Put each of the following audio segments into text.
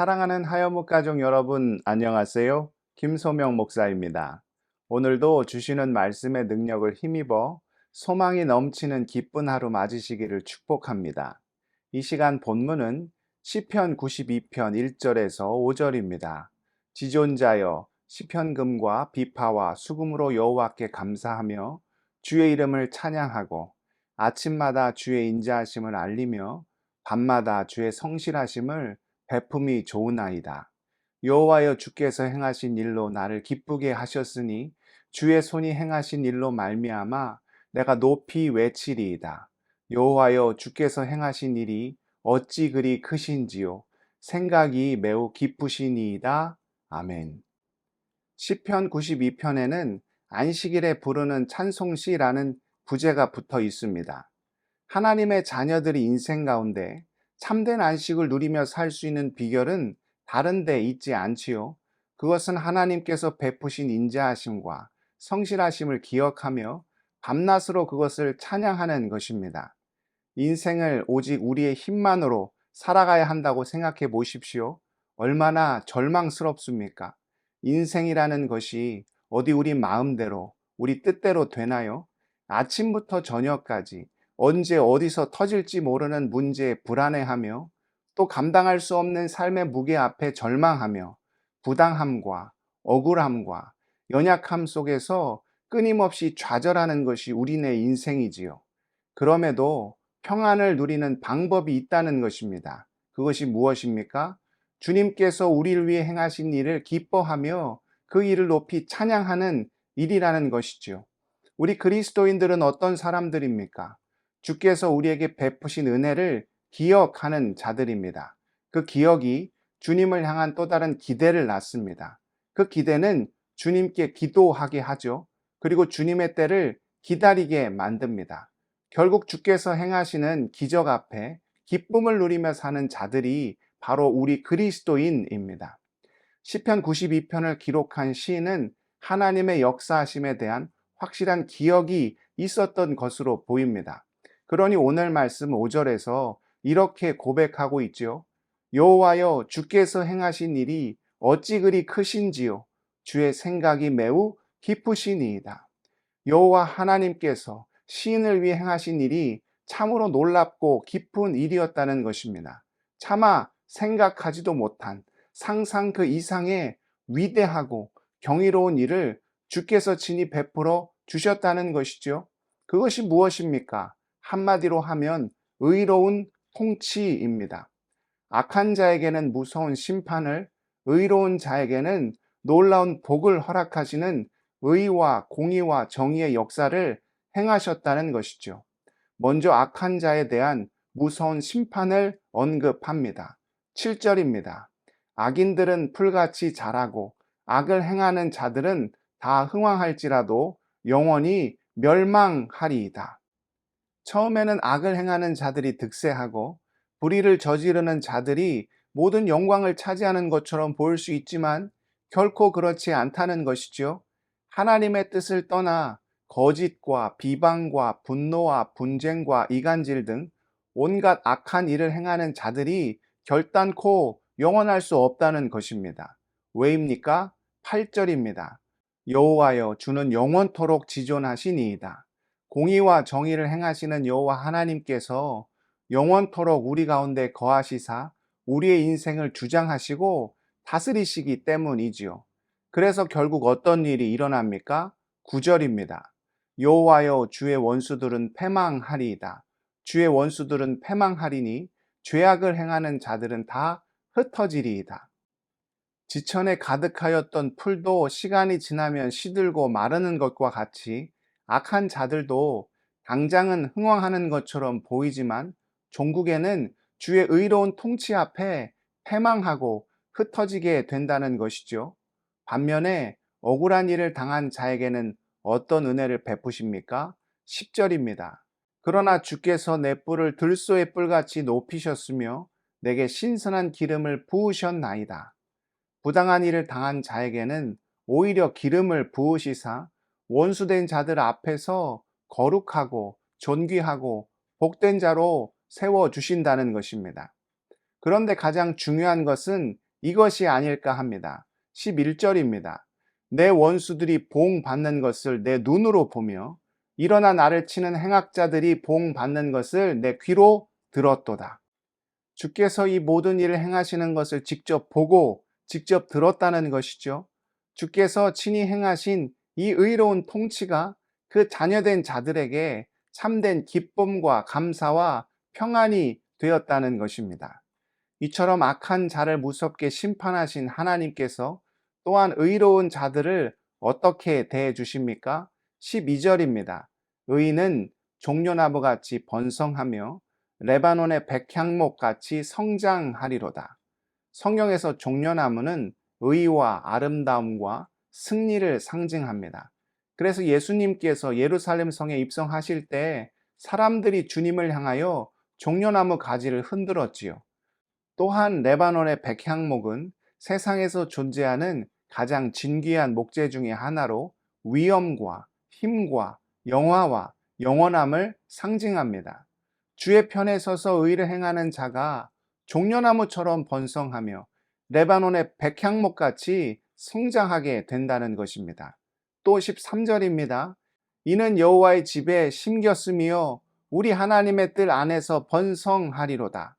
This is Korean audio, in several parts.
사랑하는 하여묵 가족 여러분, 안녕하세요. 김소명 목사입니다. 오늘도 주시는 말씀의 능력을 힘입어 소망이 넘치는 기쁜 하루 맞으시기를 축복합니다. 이 시간 본문은 시편 92편 1절에서 5절입니다. 지존자여 시편금과 비파와 수금으로 여호와께 감사하며 주의 이름을 찬양하고 아침마다 주의 인자하심을 알리며 밤마다 주의 성실하심을 베품이 좋으나이다. 여호와여 주께서 행하신 일로 나를 기쁘게 하셨으니 주의 손이 행하신 일로 말미암아 내가 높이 외치리이다. 여호와여 주께서 행하신 일이 어찌 그리 크신지요. 생각이 매우 깊으시니이다. 아멘. 시편 92편에는 안식일에 부르는 찬송시라는 부제가 붙어 있습니다. 하나님의 자녀들이 인생 가운데 참된 안식을 누리며 살 수 있는 비결은 다른 데 있지 않지요. 그것은 하나님께서 베푸신 인자하심과 성실하심을 기억하며 밤낮으로 그것을 찬양하는 것입니다. 인생을 오직 우리의 힘만으로 살아가야 한다고 생각해 보십시오. 얼마나 절망스럽습니까? 인생이라는 것이 어디 우리 마음대로, 우리 뜻대로 되나요? 아침부터 저녁까지 언제 어디서 터질지 모르는 문제에 불안해하며 또 감당할 수 없는 삶의 무게 앞에 절망하며 부당함과 억울함과 연약함 속에서 끊임없이 좌절하는 것이 우리네 인생이지요. 그럼에도 평안을 누리는 방법이 있다는 것입니다. 그것이 무엇입니까? 주님께서 우리를 위해 행하신 일을 기뻐하며 그 일을 높이 찬양하는 일이라는 것이죠. 우리 그리스도인들은 어떤 사람들입니까? 주께서 우리에게 베푸신 은혜를 기억하는 자들입니다. 그 기억이 주님을 향한 또 다른 기대를 낳습니다. 그 기대는 주님께 기도하게 하죠. 그리고 주님의 때를 기다리게 만듭니다. 결국 주께서 행하시는 기적 앞에 기쁨을 누리며 사는 자들이 바로 우리 그리스도인입니다. 시편 92편을 기록한 시인은 하나님의 역사하심에 대한 확실한 기억이 있었던 것으로 보입니다. 그러니 오늘 말씀 5절에서 이렇게 고백하고 있죠. 여호와여 주께서 행하신 일이 어찌 그리 크신지요. 주의 생각이 매우 깊으시니이다. 여호와 하나님께서 시인을 위해 행하신 일이 참으로 놀랍고 깊은 일이었다는 것입니다. 차마 생각하지도 못한 상상 그 이상의 위대하고 경이로운 일을 주께서 친히 베풀어 주셨다는 것이죠. 그것이 무엇입니까? 한마디로 하면 의로운 통치입니다. 악한 자에게는 무서운 심판을, 의로운 자에게는 놀라운 복을 허락하시는 의와 공의와 정의의 역사를 행하셨다는 것이죠. 먼저 악한 자에 대한 무서운 심판을 언급합니다. 7절입니다. 악인들은 풀같이 자라고 악을 행하는 자들은 다 흥왕할지라도 영원히 멸망하리이다. 처음에는 악을 행하는 자들이 득세하고 불의를 저지르는 자들이 모든 영광을 차지하는 것처럼 보일 수 있지만 결코 그렇지 않다는 것이죠. 하나님의 뜻을 떠나 거짓과 비방과 분노와 분쟁과 이간질 등 온갖 악한 일을 행하는 자들이 결단코 영원할 수 없다는 것입니다. 왜입니까? 8절입니다. 여호와여 주는 영원토록 지존하시니이다. 공의와 정의를 행하시는 여호와 하나님께서 영원토록 우리 가운데 거하시사 우리의 인생을 주장하시고 다스리시기 때문이지요. 그래서 결국 어떤 일이 일어납니까? 9절입니다. 여호와여 주의 원수들은 패망하리이다. 주의 원수들은 패망하리니 죄악을 행하는 자들은 다 흩어지리이다. 지천에 가득하였던 풀도 시간이 지나면 시들고 마르는 것과 같이 악한 자들도 당장은 흥왕하는 것처럼 보이지만 종국에는 주의 의로운 통치 앞에 패망하고 흩어지게 된다는 것이죠. 반면에 억울한 일을 당한 자에게는 어떤 은혜를 베푸십니까? 10절입니다. 그러나 주께서 내 뿔을 들소의 뿔같이 높이셨으며 내게 신선한 기름을 부으셨나이다. 부당한 일을 당한 자에게는 오히려 기름을 부으시사 원수된 자들 앞에서 거룩하고 존귀하고 복된 자로 세워주신다는 것입니다. 그런데 가장 중요한 것은 이것이 아닐까 합니다. 11절입니다. 내 원수들이 보응 받는 것을 내 눈으로 보며 일어나 나를 치는 행악자들이 보응 받는 것을 내 귀로 들었도다. 주께서 이 모든 일을 행하시는 것을 직접 보고 직접 들었다는 것이죠. 주께서 친히 행하신 이 의로운 통치가 그 자녀된 자들에게 참된 기쁨과 감사와 평안이 되었다는 것입니다. 이처럼 악한 자를 무섭게 심판하신 하나님께서 또한 의로운 자들을 어떻게 대해 주십니까? 12절입니다. 의인은 종려나무 같이 번성하며 레바논의 백향목 같이 성장하리로다. 성경에서 종려나무는 의와 아름다움과 승리를 상징합니다. 그래서 예수님께서 예루살렘 성에 입성하실 때 사람들이 주님을 향하여 종려나무 가지를 흔들었지요. 또한 레바논의 백향목은 세상에서 존재하는 가장 진귀한 목재 중의 하나로 위엄과 힘과 영화와 영원함을 상징합니다. 주의 편에 서서 의를 행하는 자가 종려나무처럼 번성하며 레바논의 백향목같이 성장하게 된다는 것입니다. 또 13절입니다. 이는 여호와의 집에 심겼으며 우리 하나님의 뜰 안에서 번성하리로다.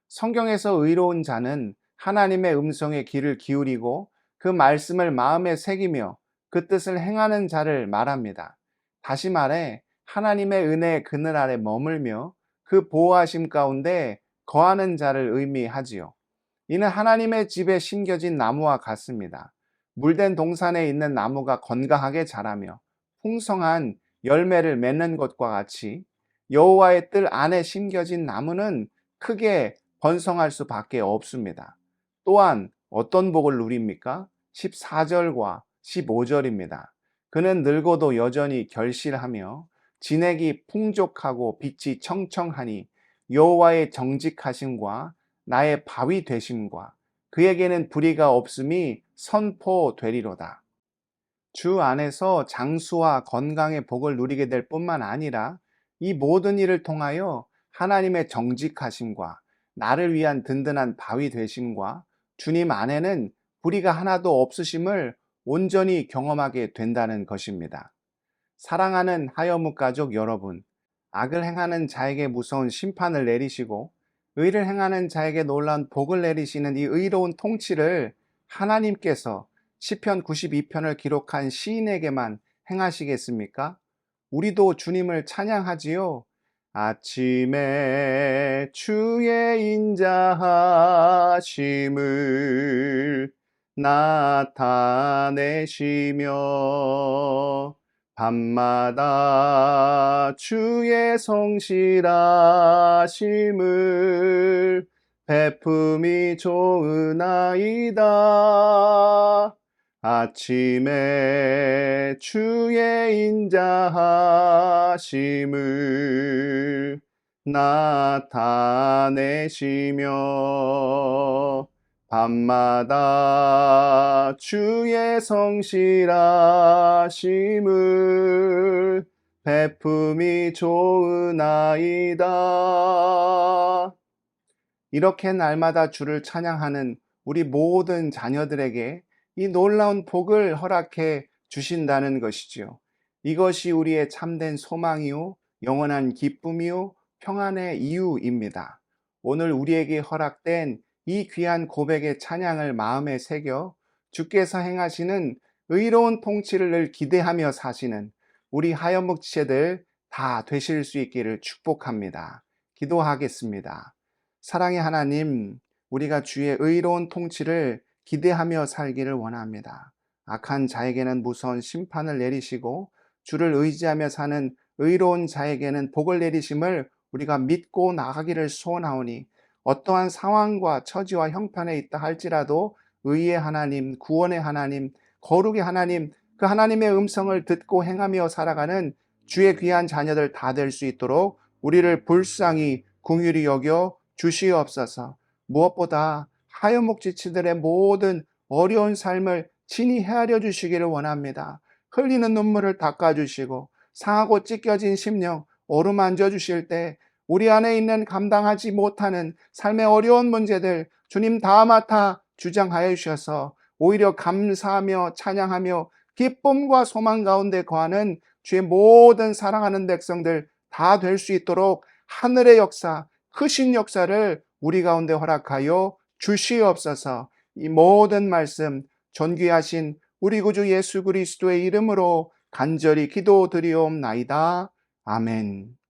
성경에서 의로운 자는 하나님의 음성에 귀를 기울이고 그 말씀을 마음에 새기며 그 뜻을 행하는 자를 말합니다. 다시 말해 하나님의 은혜의 그늘 아래 머물며 그 보호하심 가운데 거하는 자를 의미하지요. 이는 하나님의 집에 심겨진 나무와 같습니다. 물된 동산에 있는 나무가 건강하게 자라며 풍성한 열매를 맺는 것과 같이 여호와의 뜰 안에 심겨진 나무는 크게 번성할 수밖에 없습니다. 또한 어떤 복을 누립니까? 14절과 15절입니다. 그는 늙어도 여전히 결실하며 진액이 풍족하고 빛이 청청하니 여호와의 정직하심과 나의 바위 되심과 그에게는 불의가 없음이 선포되리로다. 주 안에서 장수와 건강의 복을 누리게 될 뿐만 아니라 이 모든 일을 통하여 하나님의 정직하심과 나를 위한 든든한 바위 되심과 주님 안에는 불의가 하나도 없으심을 온전히 경험하게 된다는 것입니다. 사랑하는 하여묵 가족 여러분, 악을 행하는 자에게 무서운 심판을 내리시고 의를 행하는 자에게 놀라운 복을 내리시는 이 의로운 통치를 하나님께서 시편 92편을 기록한 시인에게만 행하시겠습니까? 우리도 주님을 찬양하지요. 아침에 주의 인자하심을 나타내시며 밤마다 주의 성실하심을 베품이 좋으나이다. 아침에 주의 인자하심을 나타내시며 밤마다 주의 성실하심을 베품이 좋으나이다. 이렇게 날마다 주를 찬양하는 우리 모든 자녀들에게 이 놀라운 복을 허락해 주신다는 것이지요. 이것이 우리의 참된 소망이요, 영원한 기쁨이요, 평안의 이유입니다. 오늘 우리에게 허락된 이 귀한 고백의 찬양을 마음에 새겨 주께서 행하시는 의로운 통치를 늘 기대하며 사시는 우리 하연목 지체들 다 되실 수 있기를 축복합니다. 기도하겠습니다. 사랑의 하나님, 우리가 주의 의로운 통치를 기대하며 살기를 원합니다. 악한 자에게는 무서운 심판을 내리시고 주를 의지하며 사는 의로운 자에게는 복을 내리심을 우리가 믿고 나가기를 소원하오니 어떠한 상황과 처지와 형편에 있다 할지라도 의의 하나님, 구원의 하나님, 거룩의 하나님, 그 하나님의 음성을 듣고 행하며 살아가는 주의 귀한 자녀들 다 될 수 있도록 우리를 불쌍히 긍휼히 여겨 주시옵소서. 무엇보다 하여목 지치들의 모든 어려운 삶을 친히 헤아려 주시기를 원합니다. 흘리는 눈물을 닦아주시고 상하고 찢겨진 심령 어루만져 주실 때 우리 안에 있는 감당하지 못하는 삶의 어려운 문제들 주님 다 맡아 주장하여 주셔서 오히려 감사하며 찬양하며 기쁨과 소망 가운데 거하는 주의 모든 사랑하는 백성들 다 될 수 있도록 하늘의 역사, 크신 역사를 우리 가운데 허락하여 주시옵소서. 이 모든 말씀 존귀하신 우리 구주 예수 그리스도의 이름으로 간절히 기도드리옵나이다. 아멘.